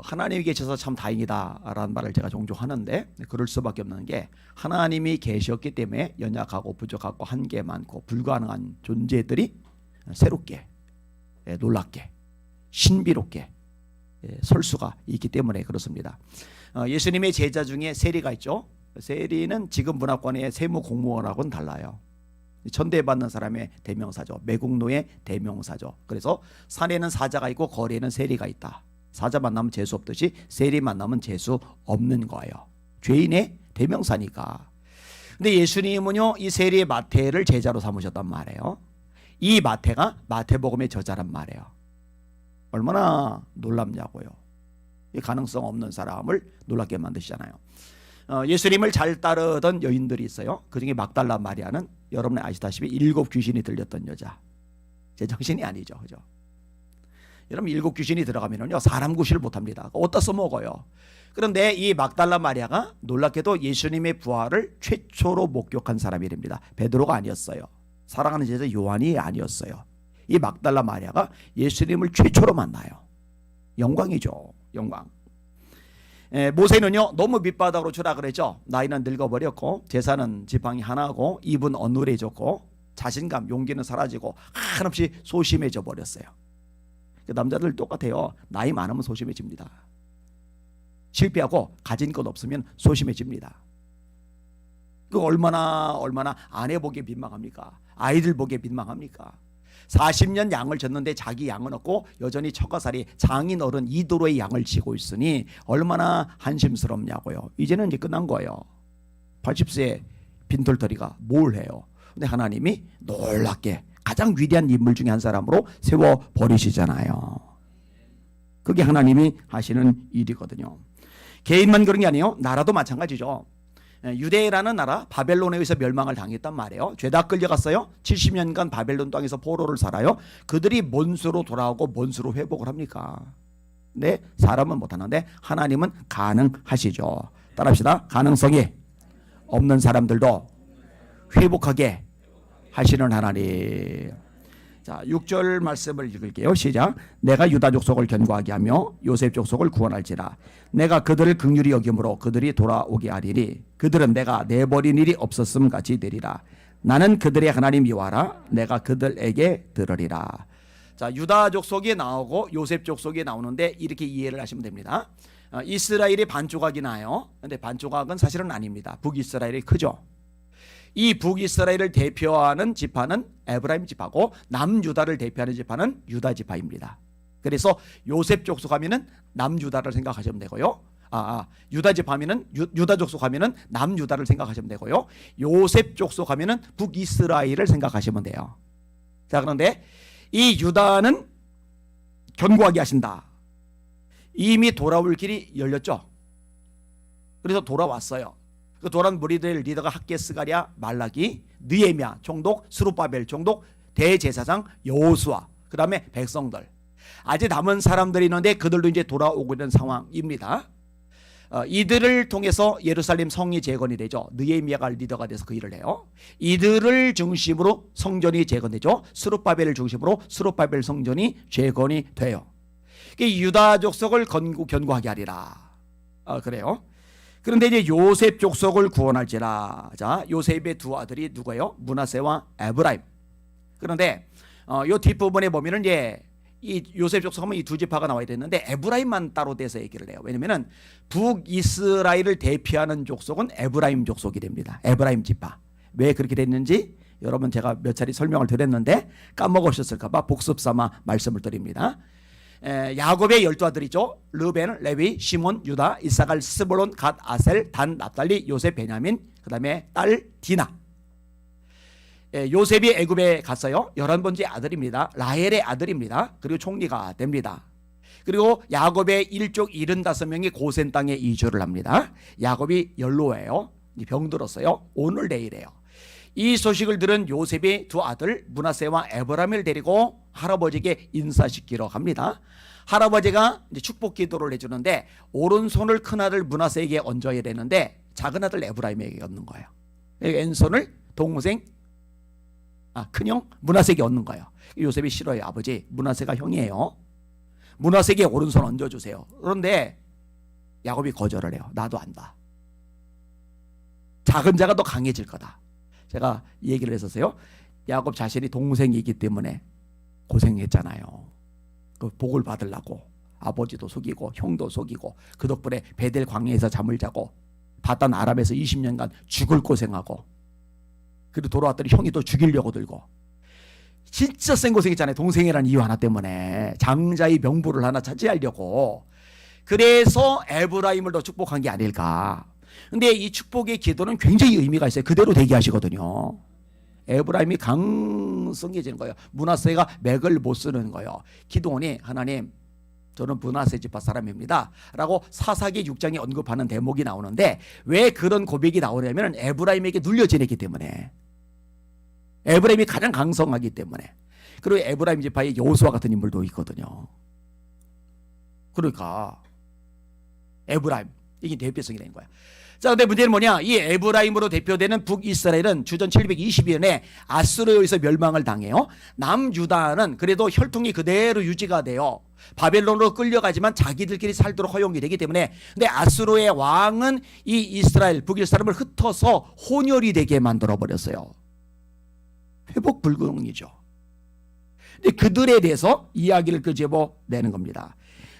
하나님이 계셔서 참 다행이다라는 말을 제가 종종 하는데, 그럴 수밖에 없는 게 하나님이 계셨기 때문에 연약하고 부족하고 한계 많고 불가능한 존재들이 새롭게, 놀랍게, 신비롭게 설 수가 있기 때문에 그렇습니다. 예수님의 제자 중에 세리가 있죠. 세리는 지금 문화권의 세무 공무원하고는 달라요. 천대받는 사람의 대명사죠. 매국노의 대명사죠. 그래서 산에는 사자가 있고 거리에는 세리가 있다. 사자 만나면 재수 없듯이 세리 만나면 재수 없는 거예요. 죄인의 대명사니까. 근데 예수님은요, 이 세리의 마태를 제자로 삼으셨단 말이에요. 이 마태가 마태복음의 저자란 말이에요. 얼마나 놀랍냐고요. 이 가능성 없는 사람을 놀랍게 만드시잖아요. 예수님을 잘 따르던 여인들이 있어요. 그중에 막달라 마리아는 여러분이 아시다시피 7 귀신이 들렸던 여자. 제정신이 아니죠, 그죠? 여러분 7 귀신이 들어가면요 사람 구실을 못합니다. 어디다 써먹어요. 그런데 이 막달라 마리아가 놀랍게도 예수님의 부활을 최초로 목격한 사람이랍니다. 베드로가 아니었어요. 사랑하는 제자 요한이 아니었어요. 이 막달라 마리아가 예수님을 최초로 만나요. 영광이죠, 영광. 모세는요 너무 밑바닥으로 주라 그랬죠. 나이는 늙어버렸고 재산은 지팡이 하나고 입은 어눌해졌고 자신감 용기는 사라지고 한없이 소심해져 버렸어요. 남자들 똑같아요. 나이 많으면 소심해집니다. 실패하고 가진 것 없으면 소심해집니다. 그 얼마나 아내 보기에 민망합니까? 아이들 보기에 민망합니까? 40년 양을 졌는데 자기 양은 없고 여전히 처가살이 장인 어른 이도로의 양을 지고 있으니 얼마나 한심스럽냐고요. 이제는 이제 끝난 거예요. 80세 빈털터리가 뭘 해요? 근데 하나님이 놀랍게 가장 위대한 인물 중에 한 사람으로 세워버리시잖아요. 그게 하나님이 하시는 일이거든요. 개인만 그런 게 아니에요. 나라도 마찬가지죠. 유대라는 나라 바벨론에 의해서 멸망을 당했단 말이에요. 죄다 끌려갔어요. 70년간 바벨론 땅에서 포로를 살아요. 그들이 뭔 수로 돌아오고 뭔 수로 회복을 합니까? 네, 사람은 못하는데 하나님은 가능하시죠. 따라합시다. 가능성이 없는 사람들도 회복하게 하시는 하나님. 자, 6절 말씀을 읽을게요. 시작. 내가 유다 족속을 견고하게 하며 요셉 족속을 구원할지라. 내가 그들을 긍휼히 여김으로 그들이 돌아오게 하리니 그들은 내가 내버린 일이 없었음 같이 되리라. 나는 그들의 하나님 여호와라. 내가 그들에게 들으리라. 자, 유다 족속이 나오고 요셉 족속이 나오는데 이렇게 이해를 하시면 됩니다. 이스라엘이 반조각이 나요. 근데 반조각은 사실은 아닙니다. 북이스라엘이 크죠. 이 북이스라엘을 대표하는 지파는 에브라임 지파고 남유다를 대표하는 지파는 유다 지파입니다. 그래서 요셉 족속 하면은 남유다를 생각하시면 되고요. 유다 지파면은 유다 족속 하면은 남유다를 생각하시면 되고요. 요셉 족속 하면은 북이스라엘을 생각하시면 돼요. 자, 그런데 이 유다는 견고하게 하신다. 이미 돌아올 길이 열렸죠. 그래서 돌아왔어요. 그 돌아온 무리들 리더가 학개, 스가랴, 말라기, 느헤미야 총독, 스룹바벨 총독, 대제사장 여호수아, 그 다음에 백성들. 아직 남은 사람들이 있는데 그들도 이제 돌아오고 있는 상황입니다. 이들을 통해서 예루살렘 성이 재건이 되죠. 느헤미야가 리더가 돼서 그 일을 해요. 이들을 중심으로 성전이 재건되죠. 스룹바벨을 중심으로 스룹바벨 성전이 재건이 돼요. 유다 족속을 견고하게 하리라. 그래요. 그런데 이제 요셉 족속을 구원할지라. 자, 요셉의 두 아들이 누구예요? 므낫세와 에브라임. 그런데 요 뒷부분에 보면은 이제 이 요셉 족속 하면 이 두 지파가 나와야 되는데 에브라임만 따로 떼서 얘기를 해요. 왜냐면은 북이스라엘을 대표하는 족속은 에브라임 족속이 됩니다. 에브라임 지파. 왜 그렇게 됐는지 여러분 제가 몇 차례 설명을 드렸는데 까먹으셨을까 봐 복습 삼아 말씀을 드립니다. 야곱의 12아들이죠. 르벤, 레위, 시몬, 유다, 이사갈, 스불론, 갓, 아셀, 단, 납달리, 요셉, 베냐민, 그 다음에 딸 디나. 요셉이 애굽에 갔어요. 11번째 아들입니다. 라헬의 아들입니다. 그리고 총리가 됩니다. 그리고 야곱의 일족 75명이 고센 땅에 이주를 합니다. 야곱이 연로예요. 병들었어요. 오늘 내일이에요. 이 소식을 들은 요셉의 두 아들 므낫세와 에브라임을 데리고 할아버지에게 인사시키러 갑니다. 할아버지가 이제 축복 기도를 해주는데 오른손을 큰아들 므낫세에게 얹어야 되는데 작은 아들 에브라임에게 얹는 거예요. 왼손을 동생 큰형 므낫세에게 얹는 거예요. 요셉이 싫어요. 아버지 므낫세가 형이에요. 므낫세에게 오른손 얹어주세요. 그런데 야곱이 거절을 해요. 나도 안다. 작은 자가 더 강해질 거다. 제가 이 얘기를 했었어요. 야곱 자신이 동생이기 때문에 고생했잖아요. 그 복을 받으려고 아버지도 속이고 형도 속이고 그 덕분에 베델 광야에서 잠을 자고 바단 아람에서 20년간 죽을 고생하고 그리고 돌아왔더니 형이 또 죽이려고 들고 진짜 센 고생했잖아요. 동생이라는 이유 하나 때문에 장자의 명부를 하나 차지하려고. 그래서 에브라임을 더 축복한 게 아닐까. 근데 이 축복의 기도는 굉장히 의미가 있어요. 그대로 되게 하시거든요. 에브라임이 강성해지는 거예요. 므낫세가 맥을 못 쓰는 거예요. 기도원이 하나님 저는 므낫세 지파 사람입니다 라고 사사기 6장에 언급하는 대목이 나오는데 왜 그런 고백이 나오냐면 에브라임에게 눌려지기 때문에 에브라임이 가장 강성하기 때문에. 그리고 에브라임 지파에 여호수아 같은 인물도 있거든요. 그러니까 에브라임 이게 대표성이 된 거야. 자, 근데 문제는 뭐냐? 이 에브라임으로 대표되는 북이스라엘은 주전 720년에 아수르에 의해서 멸망을 당해요. 남유다는 그래도 혈통이 그대로 유지가 돼요. 바벨론으로 끌려가지만 자기들끼리 살도록 허용이 되기 때문에. 근데 아수르의 왕은 이 이스라엘 북이스라엘을 흩어서 혼혈이 되게 만들어 버렸어요. 회복 불능이죠. 근데 그들에 대해서 이야기를 끄집어내는 겁니다.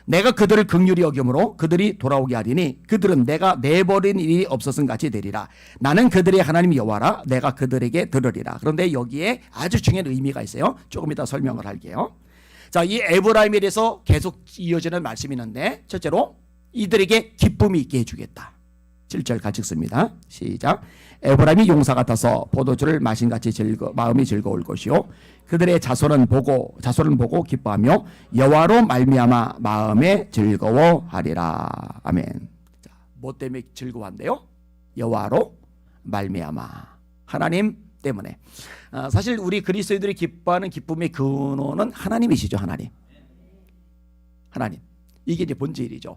내가 그들을 긍휼히 여김으로 그들이 돌아오게 하리니 그들은 내가 내버린 일이 없었음 같이 되리라. 나는 그들의 하나님 여호와라. 내가 그들에게 들으리라. 그런데 여기에 아주 중요한 의미가 있어요. 조금 이따 설명을 할게요. 자, 이 에브라임에 대해서 계속 이어지는 말씀이 있는데 첫째로 이들에게 기쁨이 있게 해주겠다. 7절 같이 읽습니다. 시작. 에브라임이 용사 같아서 포도주를 마신 같이 마음이 즐거울 것이요 그들의 자손은 보고 기뻐하며 여호와로 말미암아 마음에 즐거워하리라. 아멘. 자, 뭐 때문에 즐거워한대요? 여호와로 말미암아. 하나님 때문에. 사실 우리 그리스도인들이 기뻐하는 기쁨의 근원은 하나님이시죠. 하나님. 이게 이제 본질이죠.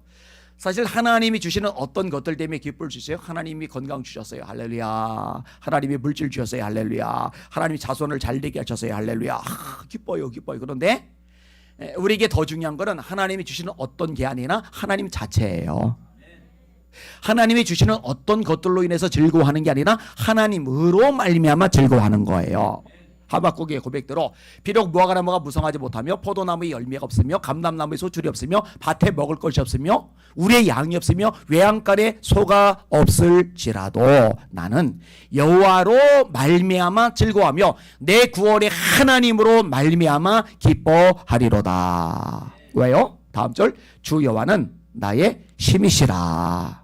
사실 하나님이 주시는 어떤 것들 때문에 기쁨을 주세요. 하나님이 건강 주셨어요. 할렐루야. 하나님이 물질 주셨어요. 할렐루야. 하나님이 자손을 잘 되게 하셨어요. 할렐루야. 기뻐요. 그런데 우리에게 더 중요한 것은 하나님이 주시는 어떤 게 아니라 하나님 자체예요. 하나님이 주시는 어떤 것들로 인해서 즐거워하는 게 아니라 하나님으로 말미암아 즐거워하는 거예요. 하박국의 고백대로 비록 무화과 나무가 무성하지 못하며 포도나무에 열매가 없으며 감람나무에 소출이 없으며 밭에 먹을 것이 없으며 우리의 양이 없으며 외양간에 소가 없을지라도 나는 여호와로 말미암아 즐거워하며 내 구원의 하나님으로 말미암아 기뻐하리로다. 왜요? 다음 절 주 여호와는 나의 힘이시라.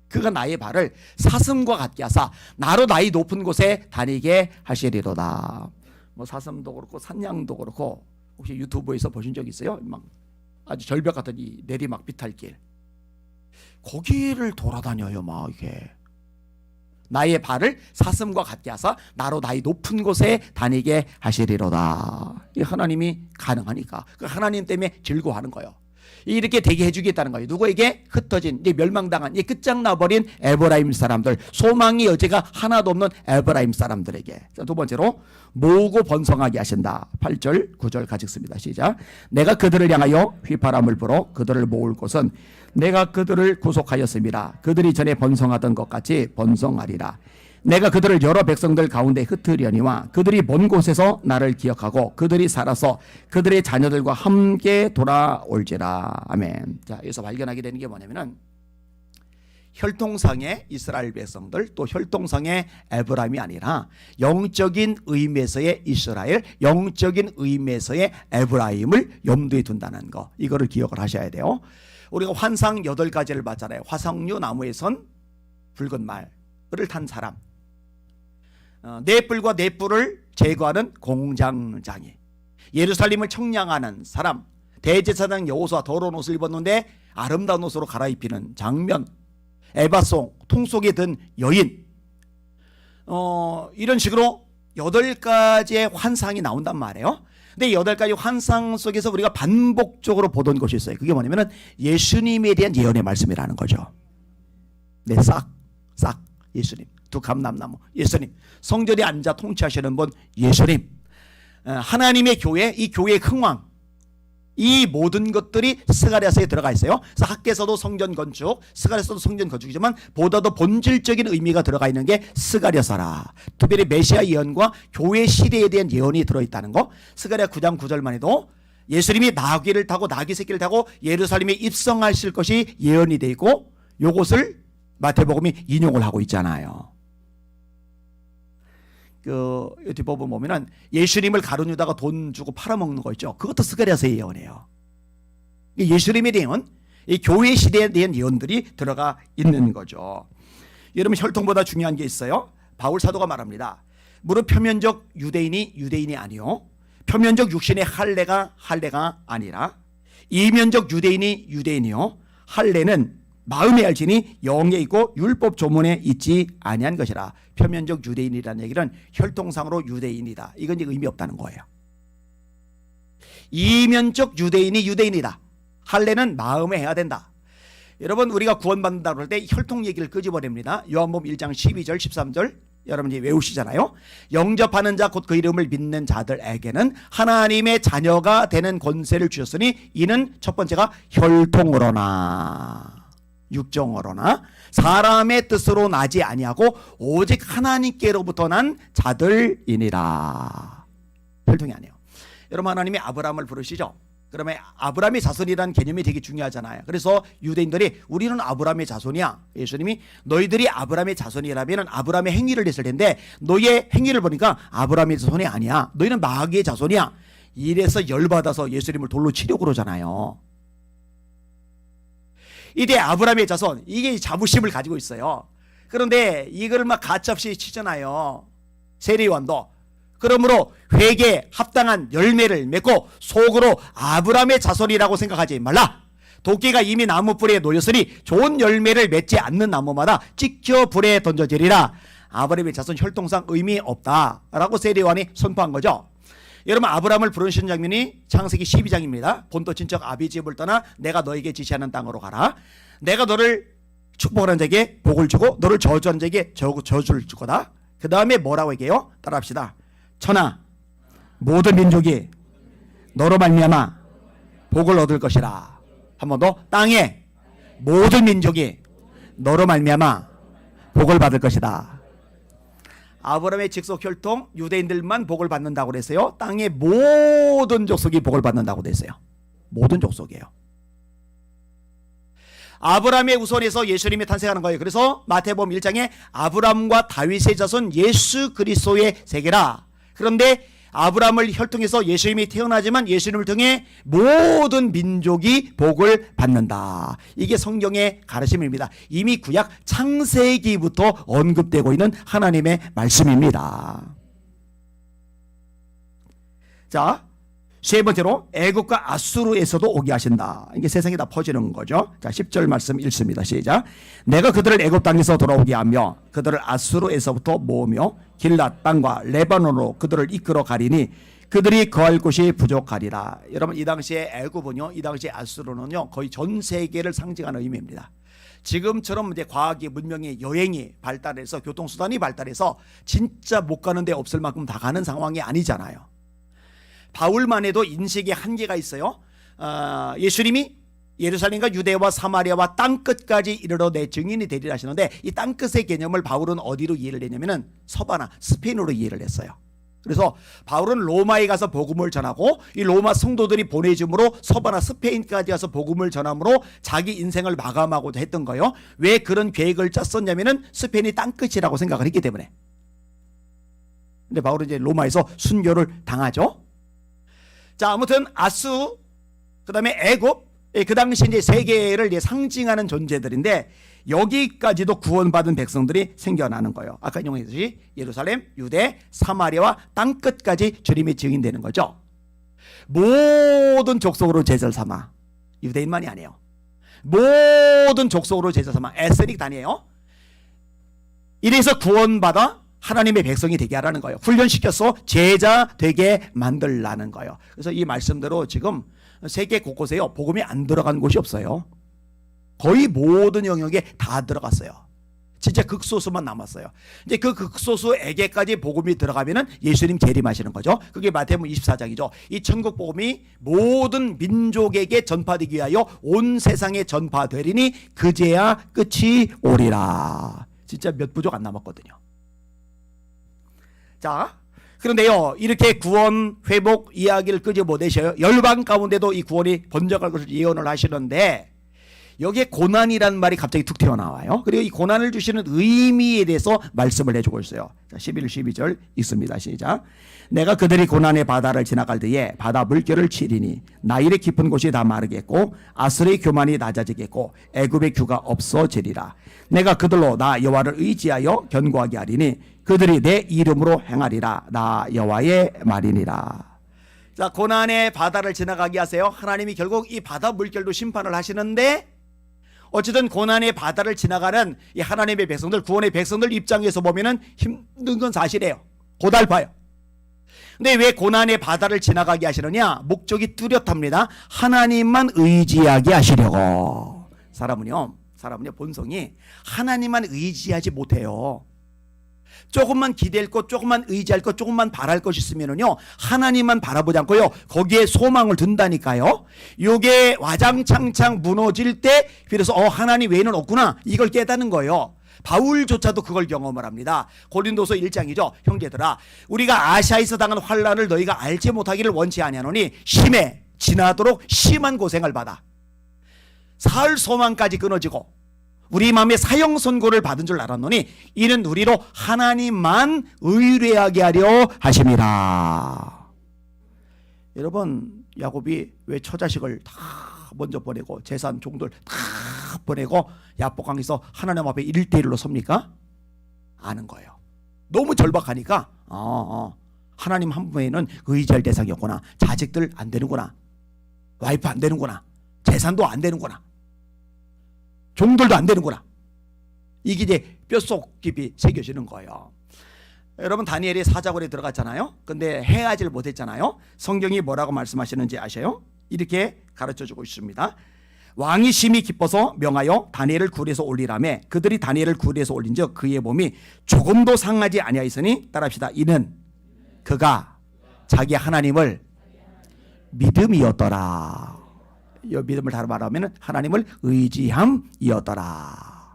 그가 나의 발을 사슴과 같게 하사 나로 나의 높은 곳에 다니게 하시리로다. 뭐 사슴도 그렇고 산양도 그렇고 혹시 유튜브에서 보신 적 있어요? 막 아주 절벽 같은 이 내리막 비탈길 거기를 돌아다녀요. 막 이게 나의 발을 사슴과 같게 하사 나로 나의 높은 곳에 다니게 하시리로다. 이 하나님이 가능하니까 그 하나님 때문에 즐거워하는 거예요. 이렇게 되게 해주겠다는 거예요. 누구에게? 흩어진 멸망당한 끝장나버린 에브라임 사람들, 소망의 여지가 하나도 없는 에브라임 사람들에게. 자, 두 번째로 모으고 번성하게 하신다. 8절 9절 같이 읽습니다. 시작. 내가 그들을 향하여 휘파람을 불어 그들을 모을 곳은 내가 그들을 구속하였음이라. 그들이 전에 번성하던 것 같이 번성하리라. 내가 그들을 여러 백성들 가운데 흩으려니와 그들이 먼 곳에서 나를 기억하고 그들이 살아서 그들의 자녀들과 함께 돌아올지라. 아멘. 자, 여기서 발견하게 되는 게 뭐냐면은 혈통상의 이스라엘 백성들 또 혈통상의 에브라임이 아니라 영적인 의미에서의 이스라엘, 영적인 의미에서의 에브라임을 염두에 둔다는 거, 이거를 기억을 하셔야 돼요. 우리가 환상 8가지를 봤잖아요. 화석류 나무에선 붉은 말을 탄 사람, 네 뿔과 네 뿔을 제거하는 공장장이, 예루살렘을 청량하는 사람, 대제사장 여호수아 더러운 옷을 입었는데 아름다운 옷으로 갈아입히는 장면, 에바송 통 속에 든 여인, 이런 식으로 8가지의 환상이 나온단 말이에요. 근데 8가지 환상 속에서 우리가 반복적으로 보던 것이 있어요. 그게 뭐냐면 예수님에 대한 예언의 말씀이라는 거죠. 네, 싹 예수님, 두 감람나무 예수님, 성전에 앉아 통치하시는 분 예수님, 하나님의 교회, 이 교회의 흥왕, 이 모든 것들이 스가랴서에 들어가 있어요. 그래서 학계에서도 성전 건축, 스가랴서도 성전 건축이지만 보다도 본질적인 의미가 들어가 있는 게 스가랴서라. 특별히 메시아 예언과 교회 시대에 대한 예언이 들어있다는 거. 스가랴 9장 9절만 해도 예수님이 나귀를 타고 나귀 새끼를 타고 예루살렘에 입성하실 것이 예언이 되어 있고 요것을 마태복음이 인용을 하고 있잖아요. 그 뒷부분 보면은 예수님을 가룟 유다가 돈 주고 팔아먹는 거 있죠. 그것도 스가랴서의 예언이에요. 예수님에 대한 이 교회 시대에 대한 예언들이 들어가 있는 거죠. 여러분 혈통보다 중요한 게 있어요. 바울 사도가 말합니다. 무릇 표면적 유대인이 아니요 표면적 육신의 할례가 아니라 이면적 유대인이요 할례는 마음에 알지니 영에 있고 율법 조문에 있지 아니한 것이라. 표면적 유대인이라는 얘기는 혈통상으로 유대인이다. 이건 이제 의미 없다는 거예요. 이면적 유대인이다. 할례는 마음에 해야 된다. 여러분 우리가 구원받는다고 할 때 혈통 얘기를 끄집어냅니다. 요한복음 1장 12절 13절 여러분이 외우시잖아요. 영접하는 자 곧 그 이름을 믿는 자들에게는 하나님의 자녀가 되는 권세를 주셨으니 이는 첫 번째가 혈통으로나 육정으로나 사람의 뜻으로 나지 아니하고 오직 하나님께로부터 난 자들이니라. 혈통이 아니에요. 여러분 하나님이 아브라함을 부르시죠. 그러면 아브라함의 자손이라는 개념이 되게 중요하잖아요. 그래서 유대인들이 우리는 아브라함의 자손이야. 예수님이 너희들이 아브라함의 자손이라면 아브라함의 행위를 했을 텐데 너희의 행위를 보니까 아브라함의 자손이 아니야. 너희는 마귀의 자손이야. 이래서 열받아서 예수님을 돌로 치려고 그러잖아요. 이때 아브라함의 자손 이게 자부심을 가지고 있어요. 그런데 이걸 막 가짜없이 치잖아요. 세리요한도. 그러므로 회개에 합당한 열매를 맺고 속으로 아브라함의 자손이라고 생각하지 말라. 도끼가 이미 나무 뿌리에 놓였으니 좋은 열매를 맺지 않는 나무마다 찍혀 불에 던져지리라. 아브라함의 자손 혈통상 의미 없다라고 세리요한이 선포한 거죠. 여러분 아브라함을 부르신 장면이 창세기 12장입니다. 본토 친척 아비집을 떠나 내가 너에게 지시하는 땅으로 가라. 내가 너를 축복하는 자에게 복을 주고 너를 저주하는 자에게 저주를 줄 거다. 그 다음에 뭐라고 얘기해요? 따라합시다. 천하 모든 민족이 너로 말미암아 복을 얻을 것이라. 한 번 더. 땅에 모든 민족이 너로 말미암아 복을 받을 것이다. 아브라함의 직속 혈통 유대인들만 복을 받는다고 그랬어요. 땅의 모든 족속이 복을 받는다고 그랬어요. 모든 족속이에요. 아브라함의 후손에서 예수님이 탄생하는 거예요. 그래서 마태복음 1장에 아브라함과 다윗의 자손 예수 그리스도의 세계라. 그런데 아브라함을 혈통해서 예수님이 태어나지만 예수님을 통해 모든 민족이 복을 받는다. 이게 성경의 가르침입니다. 이미 구약 창세기부터 언급되고 있는 하나님의 말씀입니다. 자, 세 번째로 애국과 아수르에서도 오게 하신다. 이게 세상에 다 퍼지는 거죠. 자, 10절 말씀 읽습니다. 시작. 내가 그들을 애굽 땅에서 돌아오게 하며 그들을 아수르에서부터 모으며 길랏 땅과 레바논으로 그들을 이끌어 가리니 그들이 거할 곳이 부족하리라. 여러분 이 당시에 애굽은요, 이 당시에 아수르는요 거의 전 세계를 상징하는 의미입니다. 지금처럼 이제 과학이 문명이 여행이 발달해서 교통수단이 발달해서 진짜 못 가는 데 없을 만큼 다 가는 상황이 아니잖아요. 바울만 해도 인식에 한계가 있어요. 예수님이 예루살렘과 유대와 사마리아와 땅끝까지 이르러 내 증인이 되리라 하시는데 이 땅끝의 개념을 바울은 어디로 이해를 했냐면은 서바나 스페인으로 이해를 했어요. 그래서 바울은 로마에 가서 복음을 전하고 이 로마 성도들이 보내줌으로 서바나 스페인까지 가서 복음을 전함으로 자기 인생을 마감하고도 했던 거예요. 왜 그런 계획을 짰었냐면은 스페인이 땅끝이라고 생각을 했기 때문에. 근데 바울은 이제 로마에서 순교를 당하죠. 자, 아무튼 아수, 그 다음에 애굽, 그 당시 이제 세계를 이제 상징하는 존재들인데 여기까지도 구원받은 백성들이 생겨나는 거예요. 아까 인용했듯이 예루살렘, 유대, 사마리아와 땅끝까지 주님이 증인되는 거죠. 모든 족속으로 제자를 삼아. 유대인만이 아니에요. 모든 족속으로 제자 삼아. 에스닉 단위예요. 이래서 구원받아 하나님의 백성이 되게 하라는 거예요. 훈련시켜서 제자 되게 만들라는 거예요. 그래서 이 말씀대로 지금 세계 곳곳에요 복음이 안 들어간 곳이 없어요. 거의 모든 영역에 다 들어갔어요. 진짜 극소수만 남았어요. 이제 그 극소수에게까지 복음이 들어가면은 예수님 재림하시는 거죠. 그게 마태복음 24장이죠. 이 천국 복음이 모든 민족에게 전파되기 위하여 온 세상에 전파되리니 그제야 끝이 오리라. 진짜 몇 부족 안 남았거든요. 자, 그런데요, 이렇게 구원 회복 이야기를 끄집어내셔요. 열방 가운데도 이 구원이 번져갈 것을 예언을 하시는데 여기에 고난이라는 말이 갑자기 툭 튀어나와요. 그리고 이 고난을 주시는 의미에 대해서 말씀을 해주고 있어요. 자, 11, 12절 읽습니다. 시작. 내가 그들이 고난의 바다를 지나갈 때에 바다 물결을 치리니 나일의 깊은 곳이 다 마르겠고 아스르의 교만이 낮아지겠고 애굽의 규가 없어지리라. 내가 그들로 나 여호와를 의지하여 견고하게 하리니 그들이 내 이름으로 행하리라. 나 여호와의 말이니라. 자, 고난의 바다를 지나가게 하세요. 하나님이 결국 이 바다 물결도 심판을 하시는데 어쨌든 고난의 바다를 지나가는 이 하나님의 백성들, 구원의 백성들 입장에서 보면은 힘든 건 사실이에요. 고달파요. 근데 왜 고난의 바다를 지나가게 하시느냐? 목적이 뚜렷합니다. 하나님만 의지하게 하시려고. 사람은요 본성이 하나님만 의지하지 못해요. 조금만 기댈 것, 조금만 의지할 것, 조금만 바랄 것 있으면은요 하나님만 바라보지 않고요 거기에 소망을 둔다니까요. 요게 와장창창 무너질 때 비로소 하나님 외에는 없구나 이걸 깨닫는 거예요. 바울조차도 그걸 경험을 합니다. 고린도서 1장이죠. 형제들아, 우리가 아시아에서 당한 환난을 너희가 알지 못하기를 원치 아니하노니 심해 지나도록 심한 고생을 받아 사흘 소망까지 끊어지고 우리 마음에 사형 선고를 받은 줄 알았노니 이는 우리로 하나님만 의뢰하게 하려 하심이라. 여러분, 야곱이 왜 처자식을 다 먼저 보내고 재산 종들 다 보내고 야복강에서 하나님 앞에 1대1로 섭니까? 아는 거예요. 너무 절박하니까 하나님 한 분에는 의지할 대상이 없구나. 자식들 안 되는구나. 와이프 안 되는구나. 재산도 안 되는구나. 종들도 안 되는구나. 이게 이제 뼛속 깊이 새겨지는 거예요. 여러분, 다니엘이 사자굴에 들어갔잖아요. 근데 해하지를 못했잖아요. 성경이 뭐라고 말씀하시는지 아세요? 이렇게 가르쳐주고 있습니다. 왕이 심히 기뻐서 명하여 다니엘을 굴에서 올리라매 그들이 다니엘을 굴에서 올린즉 그의 몸이 조금도 상하지 아니하였으니 따라합시다. 이는 그가 자기 하나님을 믿음이었더라. 이 믿음을 다르 말하면 하나님을 의지함이었더라.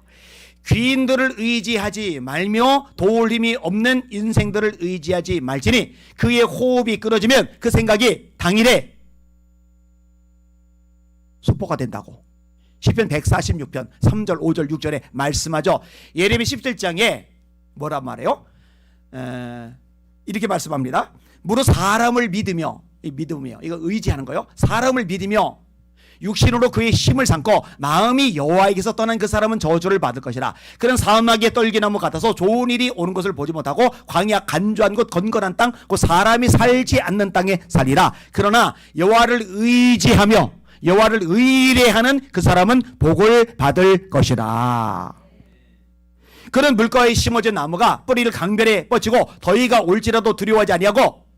귀인들을 의지하지 말며 도울 힘이 없는 인생들을 의지하지 말지니 그의 호흡이 끊어지면 그 생각이 당일에 수포가 된다고 시편 146편 3절 5절 6절에 말씀하죠. 예레미 17장에 뭐란 말이에요? 이렇게 말씀합니다. 무릇 사람을 믿으며, 이 믿음이요, 이거 의지하는 거요. 사람을 믿으며 육신으로 그의 힘을 삼고 마음이 여호와에게서 떠난 그 사람은 저주를 받을 것이라. 그는 사막의 떨기나무 같아서 좋은 일이 오는 것을 보지 못하고 광야 간주한 곳 건건한 땅 곧 사람이 살지 않는 땅에 살리라. 그러나 여호와를 의지하며 여호와를 의뢰하는 그 사람은 복을 받을 것이라. 그는 물가에 심어진 나무가 뿌리를 강변에 뻗치고 더위가 올지라도 두려워하지 아니하고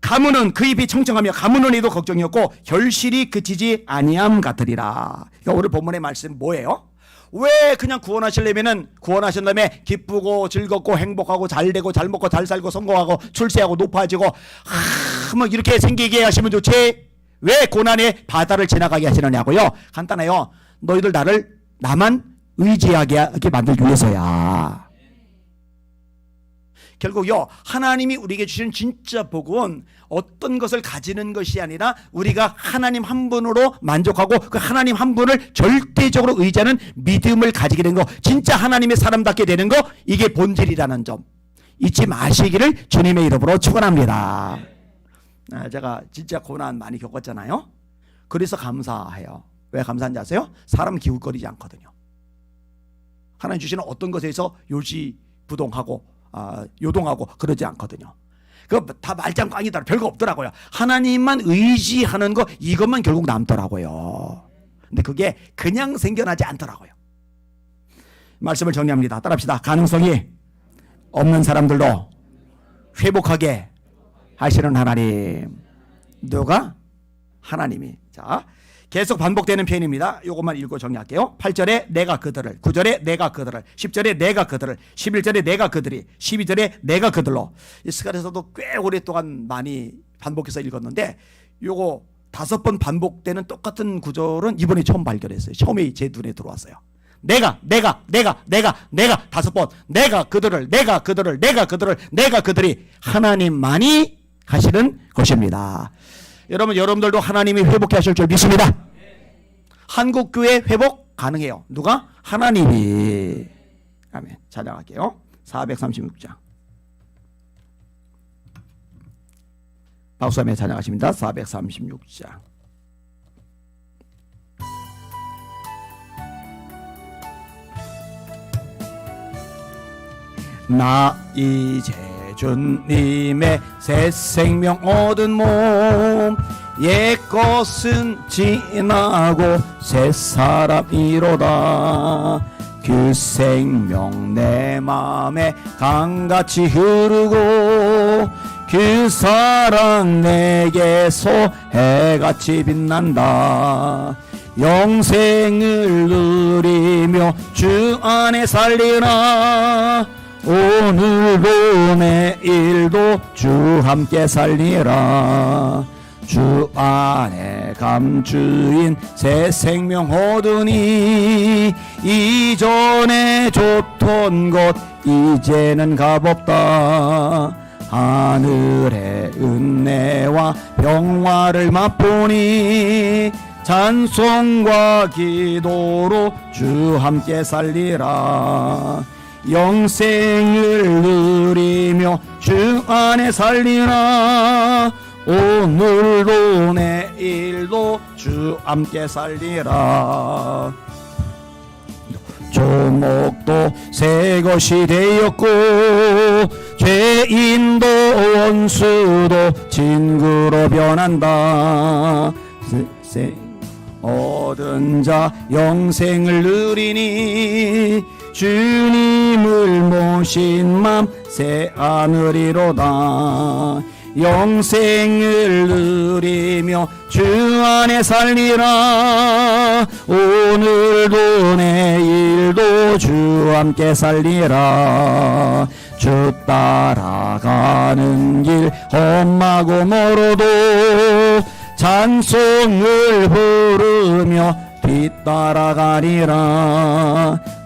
가무는 그 잎이 청청하며 가무는 이도 걱정이었고 결실이 그치지 아니함 같으리라. 그러니까 오늘 본문의 말씀 뭐예요? 왜 그냥 구원하시려면은 구원하신 다음에 기쁘고 즐겁고 행복하고 잘 되고 잘 먹고 잘 살고 성공하고 출세하고 높아지고 뭐 이렇게 생기게 하시면 좋지 왜 고난의 바다를 지나가게 하시느냐고요? 간단해요. 너희들 나만 의지하게 만들기 위해서야. 결국요, 하나님이 우리에게 주신 진짜 복은 어떤 것을 가지는 것이 아니라 우리가 하나님 한 분으로 만족하고 그 하나님 한 분을 절대적으로 의지하는 믿음을 가지게 되는 거, 진짜 하나님의 사람답게 되는 거, 이게 본질이라는 점 잊지 마시기를 주님의 이름으로 축원합니다. 제가 진짜 고난 많이 겪었잖아요. 그래서 감사해요. 왜 감사한지 아세요? 사람 기웃거리지 않거든요. 하나님 주시는 어떤 것에서 요지부동하고 요동하고 그러지 않거든요. 그거 다 말짱꽝이다. 별거 없더라고요. 하나님만 의지하는 거, 이것만 결국 남더라고요. 근데 그게 그냥 생겨나지 않더라고요. 말씀을 정리합니다. 따라합시다. 가능성이 없는 사람들도 회복하게 하시는 하나님. 누가? 하나님이. 자, 계속 반복되는 표현입니다. 이것만 읽고 정리할게요. 8절에 내가 그들을, 9절에 내가 그들을, 10절에 내가 그들을, 11절에 내가 그들이, 12절에 내가 그들로. 이 스가랴서도 꽤 오랫동안 많이 반복해서 읽었는데 요거 5번 반복되는 똑같은 구절은 이번에 처음 발견했어요. 처음에 제 눈에 들어왔어요. 내가 5번, 내가 그들을, 내가 그들을, 내가 그들을, 내가 그들이 하나님만이 하시는 것입니다. 여러분들도 하나님이 회복해 하실 줄 믿습니다. 한국교회 회복 가능해요. 누가? 하나님이. 아멘. 찬양할게요. 436장. 박수하며 찬양하십니다. 436장. 나 이제 주님의 새 생명 얻은 몸, 옛것은 지나고 새 사람이로다. 그 생명 내 맘에 강같이 흐르고 그 사랑 내게서 해같이 빛난다. 영생을 누리며 주 안에 살리라. 오늘도 내일도 주 함께 살리라. 주 안에 감추인 새 생명 얻으니 이전에 좋던 것 이제는 값없다. 하늘의 은혜와 평화를 맛보니 찬송과 기도로 주 함께 살리라. 영생을 누리며 주 안에 살리라. 오늘도 내일도 주 함께 살리라. 조목도 새 것이 되었고 죄인도 원수도 친구로 변한다. 얻은 자 영생을 누리니 주님을 모신 맘 새 하늘이로다. 영생을 누리며 주 안에 살리라. 오늘도 내일도 주 함께 살리라. 주 따라가는 길 험하고 멀어도 찬송을 부르며 뒤따라가리라.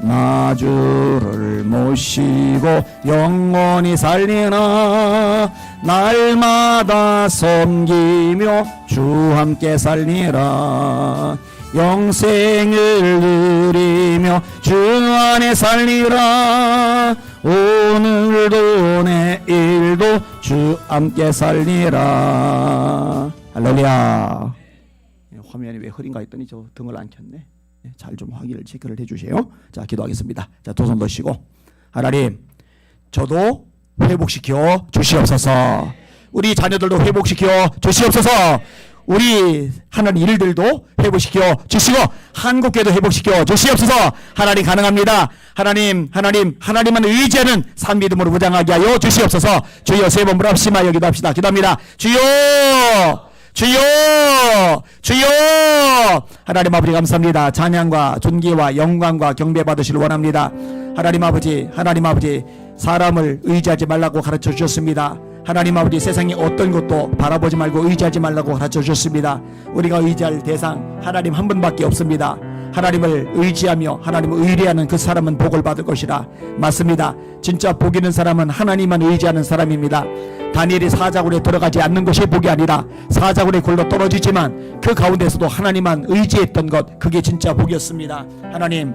나 주를 모시고 영원히 살리라. 날마다 섬기며 주 함께 살리라. 영생을 누리며 주 안에 살리라. 오늘도 내일도 주 함께 살리라. 할렐루야. 화면이 왜 흐린가 했더니 저 등을 안 켰네. 잘 좀 확인을 체크를 해주세요. 자, 기도하겠습니다. 자, 두 손 드시고 하나님, 저도 회복시켜 주시옵소서. 우리 자녀들도 회복시켜 주시옵소서. 우리 하는 일들도 회복시켜 주시고 한국교회도 회복시켜 주시옵소서. 하나님 가능합니다. 하나님만 의지하는 산 믿음으로 무장하게 하여 주시옵소서. 주여 세 번 물합시마 기도합시다. 기도합니다. 주여 하나님 아버지 감사합니다. 찬양과 존귀와 영광과 경배 받으시길 원합니다. 하나님 아버지 사람을 의지하지 말라고 가르쳐 주셨습니다. 하나님 아버지 세상에 어떤 것도 바라보지 말고 의지하지 말라고 가르쳐 주셨습니다. 우리가 의지할 대상 하나님 한 분밖에 없습니다. 하나님을 의지하며 하나님을 의뢰하는 그 사람은 복을 받을 것이라. 맞습니다. 진짜 복 있는 사람은 하나님만 의지하는 사람입니다. 다니엘이 사자굴에 들어가지 않는 것이 복이 아니라 사자굴에 굴러 떨어지지만 그 가운데서도 하나님만 의지했던 것, 그게 진짜 복이었습니다. 하나님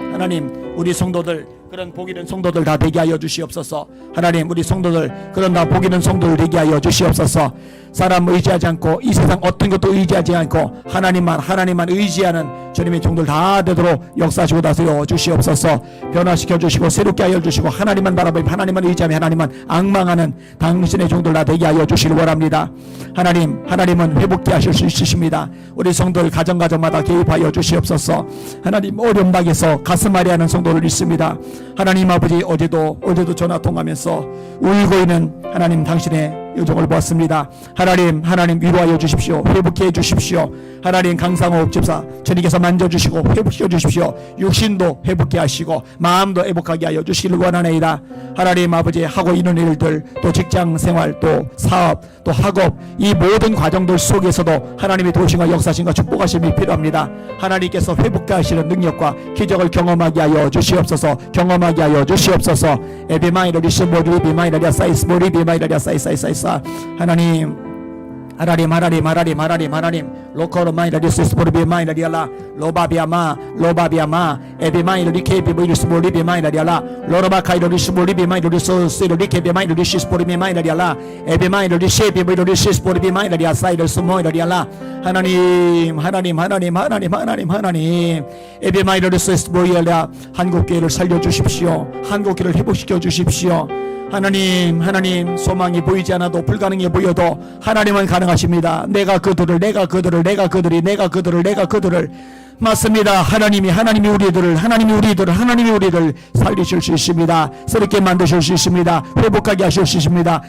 우리 성도들 그런 복 있는 성도들 다 되게 하여 주시옵소서. 하나님 우리 성도들 그런 다 복 있는 성도들 되게 하여 주시옵소서. 사람 의지하지 않고 이 세상 어떤 것도 의지하지 않고 하나님만 의지하는 주님의 종들 다 되도록 역사하시고 다스려 주시옵소서. 변화시켜 주시고 새롭게 하여 주시고 하나님만 바라보며 하나님만 의지하며 하나님만 앙망하는 당신의 종들 다 되게 하여 주시길 원합니다. 하나님은 회복케 하실 수 있으십니다. 우리 성도들 가정마다 개입하여 주시옵소서. 하나님 어려움 당해서 가슴 아리하는 성도들 있습니다. 하나님 아버지 어제도 전화 통하면서 울고 있는 하나님 당신의 여정을 보았습니다. 하나님 위로하여 주십시오. 회복해 주십시오. 하나님 강상호 집사 주님께서 만져주시고 회복시켜 주십시오. 육신도 회복해 하시고 마음도 회복하게 하여 주시기를 원하나이다. 하나님 아버지 하고 있는 일들 또 직장 생활 또 사업 또 학업 이 모든 과정들 속에서도 하나님의 도우심과 역사심과 축복하심이 필요합니다. 하나님께서 회복하시는 능력과 기적을 경험하게 하여 주시옵소서. 경험하게 하여 주시옵소서. 에비마이러리 스모리 비마이러리아 사이스 모리 비마이러리아 사이사이사이사 하나님 로컬 마이너리스 스포르비 마이너리알라 로바비아마 에비마이너리 케비보이스 모리비 마이너리알라 로로바카이너리 스모리비 마이너리스 스리리 케비 마이너리시 스포르비 마이너리알라 에비마이너리 셰비보이너리시 스포르비 마이너리아 사이더스 모이너리알라 하나님 에비마이너리스 스포리알라 한국교회를 살려주십시오. 한국교회를 회복시켜 주십시오. 하나님 소망이 보이지 않아도 불가능해 보여도 하나님은 가능하십니다. 내가 그들을 맞습니다. 하나님이 우리들을 살리실 수 있습니다. 새롭게 만드실 수 있습니다. 회복하게 하실 수 있습니다.